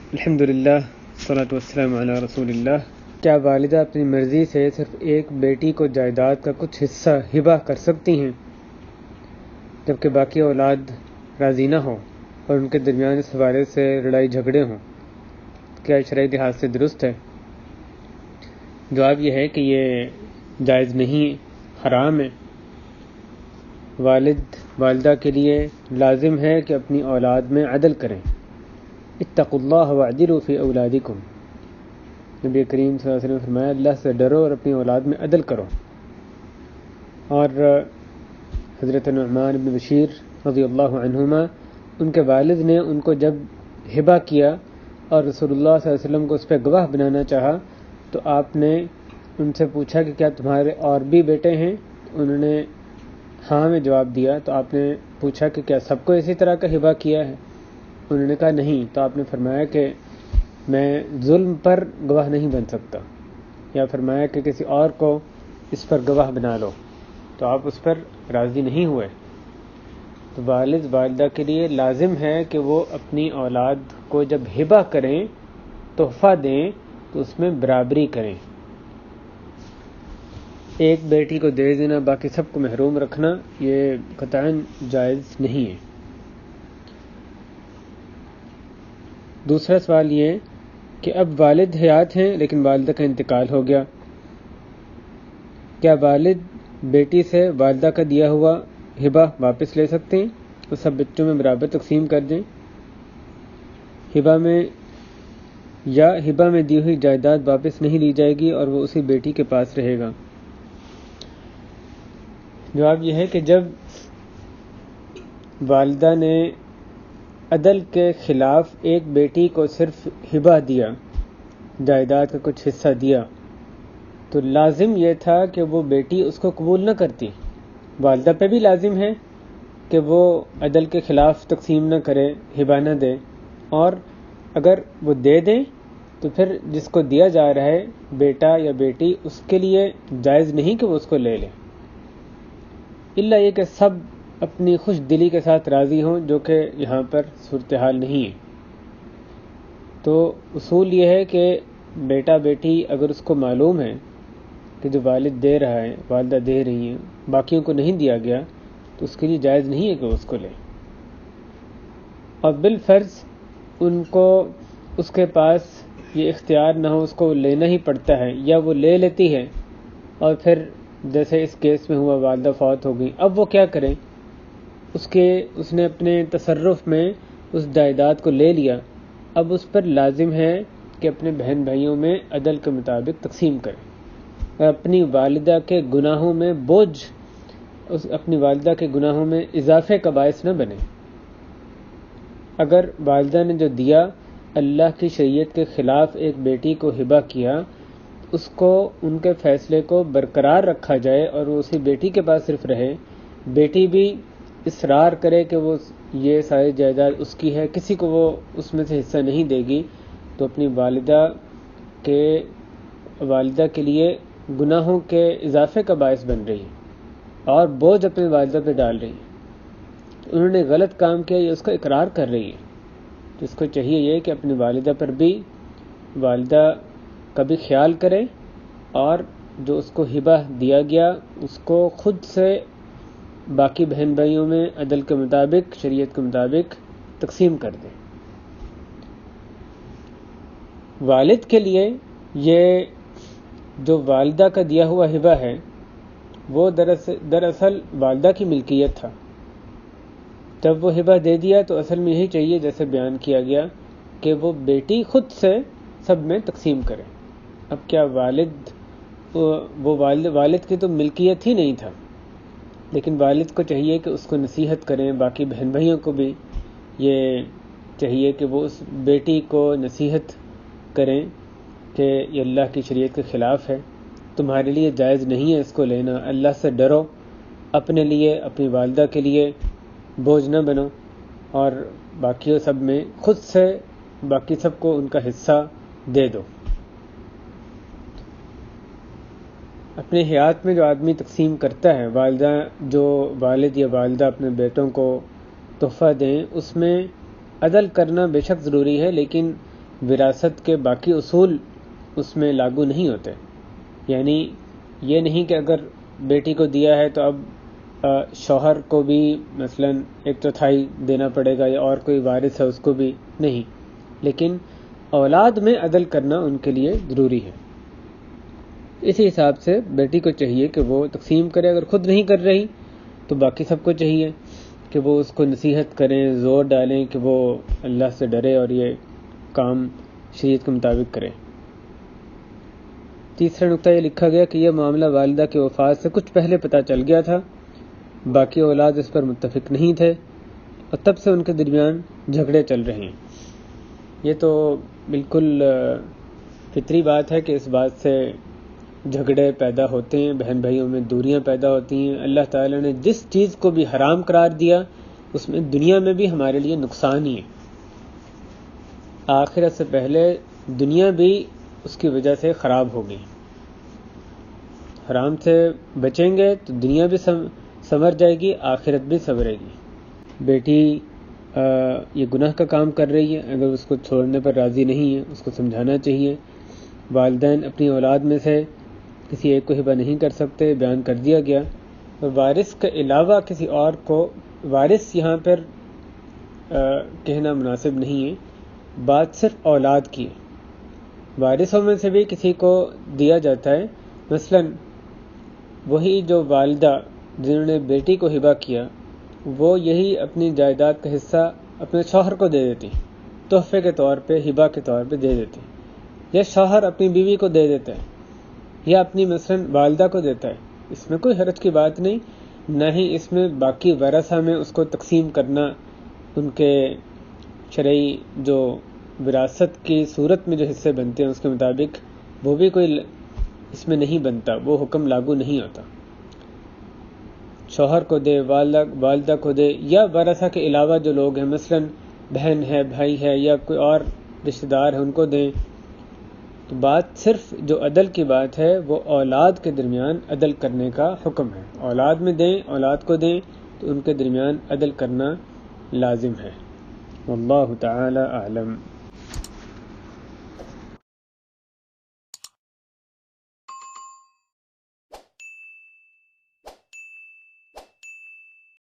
الحمدللہ والصلاۃ والسلام علی رسول اللہ۔ کیا والدہ اپنی مرضی سے صرف ایک بیٹی کو جائیداد کا کچھ حصہ ہبہ کر سکتی ہیں جبکہ باقی اولاد راضی نہ ہو اور ان کے درمیان اس حوالے سے لڑائی جھگڑے ہوں؟ کیا شرعی لحاظ سے درست ہے؟ جواب یہ ہے کہ یہ جائز نہیں، حرام ہے۔ والد والدہ کے لیے لازم ہے کہ اپنی اولاد میں عدل کریں۔ اتقوا اللہ واعدلوا فی اولادکم، نبی کریم صلی اللہ علیہ وسلم نے فرمایا اللہ سے ڈرو اور اپنی اولاد میں عدل کرو۔ اور حضرت نعمان بن بشیر رضی اللہ عنہما، ان کے والد نے ان کو جب ہبہ کیا اور رسول اللہ صلی اللہ علیہ وسلم کو اس پہ گواہ بنانا چاہا تو آپ نے ان سے پوچھا کہ کیا تمہارے اور بھی بیٹے ہیں؟ انہوں نے ہاں میں جواب دیا۔ تو آپ نے پوچھا کہ کیا سب کو اسی طرح کا ہبہ کیا ہے؟ انہوں نے کہا نہیں۔ تو آپ نے فرمایا کہ میں ظلم پر گواہ نہیں بن سکتا، یا فرمایا کہ کسی اور کو اس پر گواہ بنا لو، تو آپ اس پر راضی نہیں ہوئے۔ تو والد والدہ کے لیے لازم ہے کہ وہ اپنی اولاد کو جب ہبہ کریں، تحفہ دیں، تو اس میں برابری کریں۔ ایک بیٹی کو دے دینا، باقی سب کو محروم رکھنا، یہ قطعاً جائز نہیں ہے۔ دوسرا سوال یہ کہ اب والد حیات ہیں لیکن والدہ کا انتقال ہو گیا، کیا والد بیٹی سے والدہ کا دیا ہوا ہبہ واپس لے سکتے ہیں اور سب بچوں میں برابر تقسیم کر دیں؟ ہبہ میں دی ہوئی جائیداد واپس نہیں لی جائے گی اور وہ اسی بیٹی کے پاس رہے گا۔ جواب یہ ہے کہ جب والدہ نے عدل کے خلاف ایک بیٹی کو صرف ہبہ دیا، جائیداد کا کچھ حصہ دیا، تو لازم یہ تھا کہ وہ بیٹی اس کو قبول نہ کرتی۔ والدہ پہ بھی لازم ہے کہ وہ عدل کے خلاف تقسیم نہ کرے، ہبہ نہ دے، اور اگر وہ دے دیں تو پھر جس کو دیا جا رہا ہے بیٹا یا بیٹی، اس کے لیے جائز نہیں کہ وہ اس کو لے لے، الا یہ کہ سب اپنی خوش دلی کے ساتھ راضی ہوں، جو کہ یہاں پر صورتحال نہیں ہے۔ تو اصول یہ ہے کہ بیٹا بیٹی اگر اس کو معلوم ہے کہ جو والد دے رہا ہے، والدہ دے رہی ہیں، باقیوں کو نہیں دیا گیا، تو اس کے لیے جائز نہیں ہے کہ وہ اس کو لے۔ اور بالفرض ان کو اس کے پاس یہ اختیار نہ ہو، اس کو لینا ہی پڑتا ہے، یا وہ لے لیتی ہے اور پھر جیسے اس کیس میں ہوا والدہ فوت ہو گئی، اب وہ کیا کریں؟ اس نے اپنے تصرف میں اس جائیداد کو لے لیا، اب اس پر لازم ہے کہ اپنے بہن بھائیوں میں عدل کے مطابق تقسیم کرے اور اپنی والدہ کے گناہوں میں اپنی والدہ کے گناہوں میں اضافے کا باعث نہ بنے۔ اگر والدہ نے جو دیا اللہ کی شریعت کے خلاف ایک بیٹی کو ہبہ کیا، اس کو ان کے فیصلے کو برقرار رکھا جائے اور وہ اسی بیٹی کے پاس صرف رہے، بیٹی بھی اصرار کرے کہ وہ یہ ساری جائیداد اس کی ہے، کسی کو وہ اس میں سے حصہ نہیں دے گی، تو اپنی والدہ کے لیے گناہوں کے اضافے کا باعث بن رہی ہے اور بوجھ اپنی والدہ پہ ڈال رہی ہے۔ انہوں نے غلط کام کیا، یہ اس کا اقرار کر رہی ہے، تو اس کو چاہیے یہ کہ اپنی والدہ پر بھی والدہ کا بھی خیال کرے اور جو اس کو ہبہ دیا گیا اس کو خود سے باقی بہن بھائیوں میں عدل کے مطابق، شریعت کے مطابق تقسیم کر دیں۔ والد کے لیے یہ جو والدہ کا دیا ہوا ہبہ ہے وہ دراصل والدہ کی ملکیت تھا۔ جب وہ ہبہ دے دیا تو اصل میں یہی چاہیے جیسے بیان کیا گیا کہ وہ بیٹی خود سے سب میں تقسیم کرے۔ اب کیا والد کی تو ملکیت ہی نہیں تھا، لیکن والد کو چاہیے کہ اس کو نصیحت کریں، باقی بہن بھائیوں کو بھی یہ چاہیے کہ وہ اس بیٹی کو نصیحت کریں کہ یہ اللہ کی شریعت کے خلاف ہے، تمہارے لیے جائز نہیں ہے اس کو لینا، اللہ سے ڈرو، اپنے لیے اپنی والدہ کے لیے بوجھ نہ بنو، اور باقیوں سب میں خود سے باقی سب کو ان کا حصہ دے دو۔ اپنے حیات میں جو آدمی تقسیم کرتا ہے، والد یا والدہ اپنے بیٹوں کو تحفہ دیں، اس میں عدل کرنا بے شک ضروری ہے، لیکن وراثت کے باقی اصول اس میں لاگو نہیں ہوتے. یعنی یہ نہیں کہ اگر بیٹی کو دیا ہے تو اب شوہر کو بھی مثلا 1/4 دینا پڑے گا یا اور کوئی وارث ہے اس کو بھی نہیں، لیکن اولاد میں عدل کرنا ان کے لیے ضروری ہے. اسی حساب سے بیٹی کو چاہیے کہ وہ تقسیم کرے. اگر خود نہیں کر رہی تو باقی سب کو چاہیے کہ وہ اس کو نصیحت کریں، زور ڈالیں کہ وہ اللہ سے ڈرے اور یہ کام شریعت کے مطابق کرے. تیسرا نقطہ یہ لکھا گیا کہ یہ معاملہ والدہ کی وفات سے کچھ پہلے پتہ چل گیا تھا، باقی اولاد اس پر متفق نہیں تھے اور تب سے ان کے درمیان جھگڑے چل رہے ہیں. یہ تو بالکل فطری بات ہے کہ اس بات سے جھگڑے پیدا ہوتے ہیں، بہن بھائیوں میں دوریاں پیدا ہوتی ہیں. اللہ تعالیٰ نے جس چیز کو بھی حرام قرار دیا اس میں دنیا میں بھی ہمارے لیے نقصان ہی ہے. آخرت سے پہلے دنیا بھی اس کی وجہ سے خراب ہوگی. حرام سے بچیں گے تو دنیا بھی سنور جائے گی، آخرت بھی سنورے گی. بیٹی یہ گناہ کا کام کر رہی ہے، اگر اس کو چھوڑنے پر راضی نہیں ہے اس کو سمجھانا چاہیے. والدین اپنی اولاد میں سے کسی ایک کو ہبہ نہیں کر سکتے، بیان کر دیا گیا. اور وارث کے علاوہ کسی اور کو وارث یہاں پر کہنا مناسب نہیں ہے، بات صرف اولاد کی ہے. وارثوں میں سے بھی کسی کو دیا جاتا ہے. مثلا وہی جو والدہ جنہوں نے بیٹی کو ہبہ کیا وہ یہی اپنی جائیداد کا حصہ اپنے شوہر کو دے دیتی، تحفے کے طور پہ، ہبہ کے طور پہ دے دیتی، یا شوہر اپنی بیوی کو دے دیتا ہے یا اپنی مثلا والدہ کو دیتا ہے. اس میں کوئی حرج کی بات نہیں، نہ ہی اس میں باقی ورثہ میں اس کو تقسیم کرنا ان کے شرعی جو وراثت کی صورت میں جو حصے بنتے ہیں اس کے مطابق وہ بھی کوئی اس میں نہیں بنتا، وہ حکم لاگو نہیں ہوتا. شوہر کو دے، والدہ کو دے، یا ورثہ کے علاوہ جو لوگ ہیں مثلا بہن ہے، بھائی ہے یا کوئی اور رشتہ دار ہے ان کو دیں. تو بات صرف جو عدل کی بات ہے وہ اولاد کے درمیان عدل کرنے کا حکم ہے. اولاد میں دیں، اولاد کو دیں تو ان کے درمیان عدل کرنا لازم ہے. واللہ تعالی اعلم.